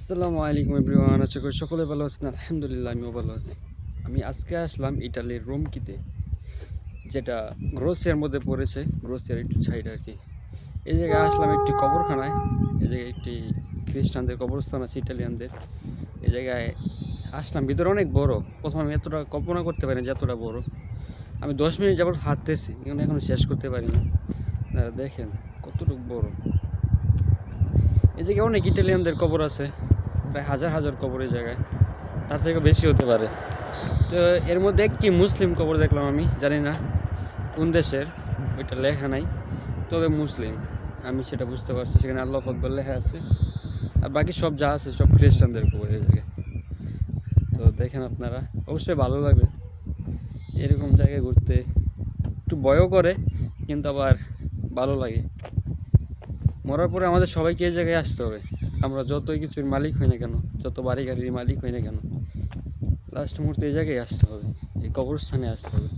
আসসালামু আলাইকুম এভরিওয়ান, আশা করি সকলে ভালো আছেন। আলহামদুলিল্লাহ, আমিও ভালো আছি। আমি আজকে আসলাম ইটালির রোমকিতে, যেটা গ্রোসিয়ার মধ্যে পড়েছে। গ্রোসিয়ার একটু সাইড আর কি। এই জায়গায় আসলাম একটি কবরখানায়। এই জায়গায় একটি খ্রিস্টানদের কবরস্থান আছে, ইটালিয়ানদের। এই জায়গায় আসলাম, ভিতরে অনেক বড়। প্রথমে আমি এতটা কল্পনা করতে পারিনি যে এতটা বড়। আমি 10 মিনিট যাবত হাঁটতেছি, কিন্তু এখনো শেষ করতে পারিনি। দেখেন কতটুকু বড়। এই জায়গায় অনেক ইটালিয়ানদের কবর আছে, প্রায় হাজার হাজার কবর এই জায়গায়, তার থেকে বেশি হতে পারে। তো এর মধ্যে একটি মুসলিম কবর দেখলাম, আমি জানি না কোন দেশের, ওইটা লেখা নাই, তবে মুসলিম আমি সেটা বুঝতে পারছি। সেখানে আল্লাহ আকবার লেখা আছে, আর বাকি সব যা আছে সব খ্রিস্টানদের কবর এই জায়গায়। তো দেখেন আপনারা, অবশ্যই ভালো লাগবে এরকম জায়গায় ঘুরতে। একটু ভয়ও করে, কিন্তু আবার ভালো লাগে। মরার পরে আমাদের সবাইকে এই জায়গায় আসতে হবে। আমরা যতই কিছুর মালিক হই না কেন, যত বাড়ি গাড়ির মালিক হই না কেন, লাস্ট মুহূর্তে এই জায়গায় আসতে হবে, এই কবরস্থানে আসতে হবে।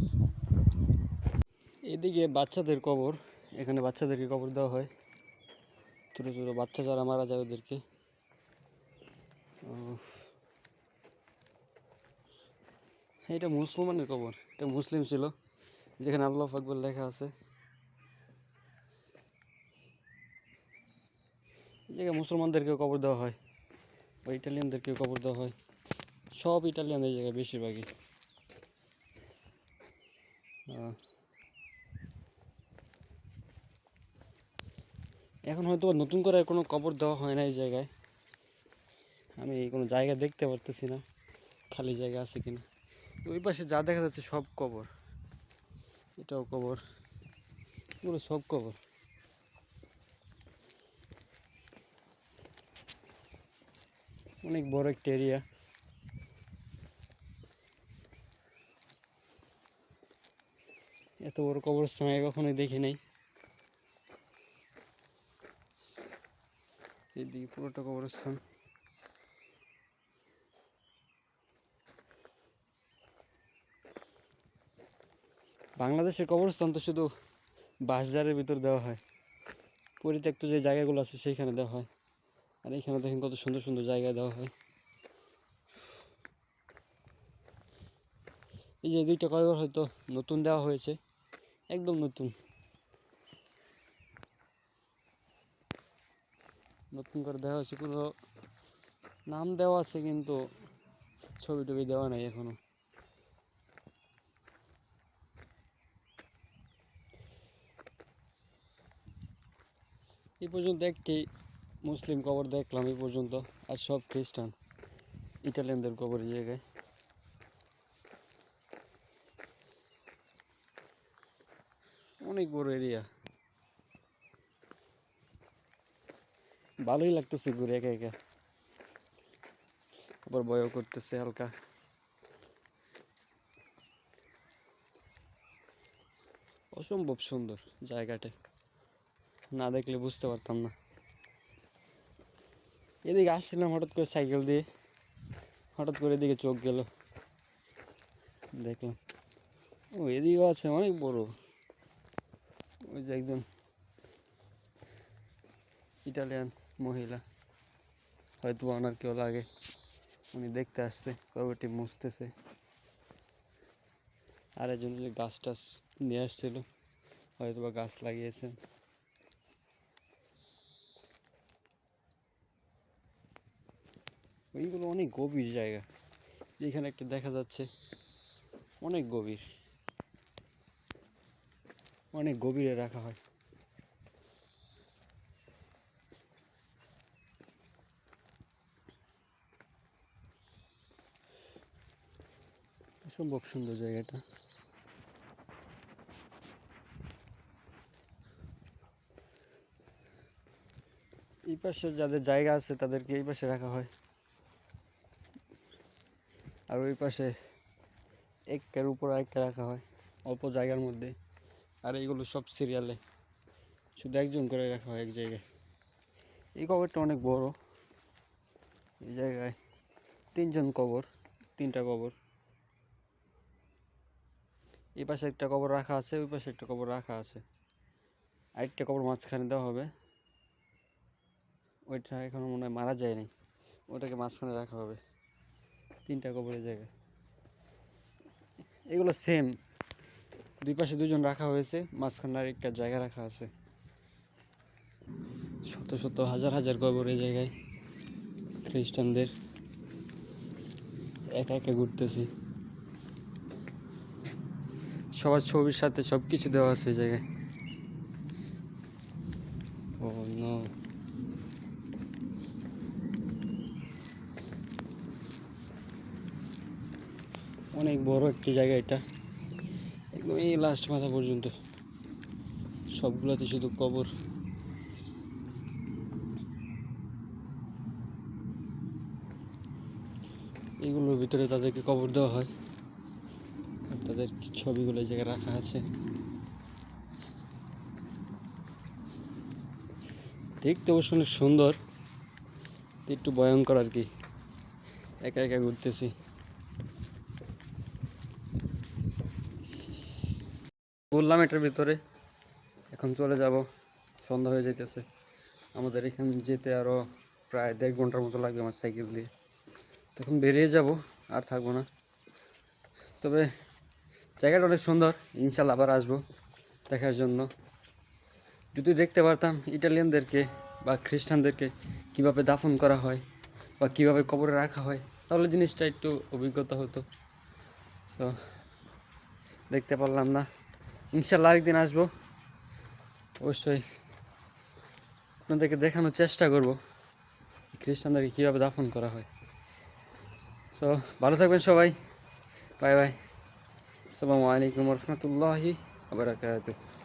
এদিকে বাচ্চাদের কবর, এখানে বাচ্চাদেরকে কবর দেওয়া হয়। ছোটো ছোটো বাচ্চা যারা মারা যায় ওদেরকে। এটা মুসলমানের কবর, এটা মুসলিম ছিল, যেখানে আল্লাহু আকবার লেখা আছে। এই জায়গায় মুসলমানদেরকেও কবর দেওয়া হয়, বা ইটালিয়ানদেরকেও কবর দেওয়া হয়। সব ইটালিয়ান এই জায়গায় বেশিরভাগই। এখন হয়তো নতুন করে কোনো কবর দেওয়া হয় না এই জায়গায়। আমি কোনো জায়গা দেখতে পারতেছি না খালি জায়গা আছে কিনা। ওই পাশে যা দেখা যাচ্ছে সব কবর, এটাও কবর, পুরো সব কবর। অনেক বড় একটা এরিয়া। এত বড় কবরস্থান আগে কখনোই দেখি নাই। এদিকে পুরোটা কবরস্থান। বাংলাদেশের কবরস্থান তো শুধু বাঁশঝাড়ের ভিতর দেওয়া হয়, পরিত্যক্ত যে জায়গাগুলো আছে সেইখানে দেওয়া হয়। আর এইখানে দেখেন কত সুন্দর সুন্দর জায়গায় দেওয়া হয়। এই যে দুইটা কবর হয়তো নতুন দেওয়া হয়েছে, একদম নতুন, নতুন করে দেওয়া হয়েছে। কোনো নাম দেওয়া আছে, কিন্তু ছবি টবি দেওয়া নাই এখনো। এই পর্যন্ত একটি মুসলিম কবর দেখলাম এই পর্যন্ত, আর সব খ্রিস্টান ইটালিয়ানদের কবর এই জায়গায়। অনেক বড় এরিয়া, ভালোই লাগতেছে ঘুরে একা একা, আবার ভয়ও করতেছে হালকা। অসম্ভব সুন্দর জায়গাটা, না দেখলে বুঝতে পারতাম না। এদিকে আসছিলাম হঠাৎ করে সাইকেল দিয়ে, হঠাৎ করে এদিকে চোখ গেল, দেখলাম ও এদিকেও আছে অনেক বড়। ওই যে একজন ইটালিয়ান মহিলা, হয়তো ওনার কেউ লাগে, উনি দেখতে আসছে, কবরটি মুছতেছে। আর একজন গাছ টাছ নিয়ে আসছিল, হয়তো বা গাছ লাগিয়েছেন। ওইগুলো অনেক গভীর জায়গা, যেখানে একটা দেখা যাচ্ছে অনেক গভীর, অনেক গভীরে রাখা হয়। অসম্ভব সুন্দর জায়গাটা। এই পাশে যাদের জায়গা আছে তাদেরকে এই পাশে রাখা হয়, আর ওই পাশে একটার উপর আরেকটা রাখা হয় অল্প জায়গার মধ্যে। আর এইগুলো সব সিরিয়ালে, শুধু একজন করে রাখা হয় এক জায়গায়। এই কবরটা অনেক বড়, এই জায়গায় তিনজন কবর, তিনটা কবর। এই পাশে একটা কবর রাখা আছে, ওই পাশে একটা কবর রাখা আছে, আরেকটা কবর মাঝখানে দেওয়া হবে। ওইটা এখনো মনে হয় মারা যায়নি, ওটাকে মাঝখানে রাখা হবে, 3টা কবরের জায়গায়। এগুলো সেম, দুই পাশে দুজন রাখা হয়েছে, মাঝখানে আরেকটা জায়গা রাখা আছে। শত শত হাজার হাজার কবর এই জায়গায় খ্রিস্টানদের। একা একা ঘুরতেছি, সবার ছবির সাথে সব কিছু দেওয়া আছে এই জায়গায়। ও নো, অনেক বড় একটি জায়গা এটা, একদম এই লাস্ট মাথা পর্যন্ত সবগুলোতে শুধু কবর। এগুলোর ভিতরে তাদেরকে কবর দেওয়া হয়, আর তাদের ছবিগুলো এই জায়গায় রাখা আছে। দেখতে অবশ্য অনেক সুন্দর, একটু ভয়ঙ্কর আর কি। একা একা ঘুরতেছি। বললাম এটার ভিতরে, এখন চলে যাব, সন্ধ্যা হয়ে যাইতেছে। আমাদের এখান যেতে আরও প্রায় 1.5 ঘন্টার মতো লাগবে আমার সাইকেল দিয়ে। তখন বেরিয়ে যাব, আর থাকবো না। তবে জায়গাটা অনেক সুন্দর, ইনশাল্লাহ আবার আসবো দেখার জন্য। যদি দেখতে পারতাম ইটালিয়ানদেরকে বা খ্রিস্টানদেরকে কিভাবে দাফন করা হয় বা কিভাবে কবরে রাখা হয়, তাহলে জিনিসটা একটু অভিজ্ঞতা হতো। সো দেখতে পারলাম না, ইনশাল্লাহ আরেকদিন আসবো, অবশ্যই আপনাদেরকে দেখানোর চেষ্টা করব খ্রিস্টানদেরকে কীভাবে দাফন করা হয়। সো ভালো থাকবেন সবাই, বাই বাই, আসসালামু আলাইকুম রহমতুল্লাহি ওয়া বারাকাতুহু।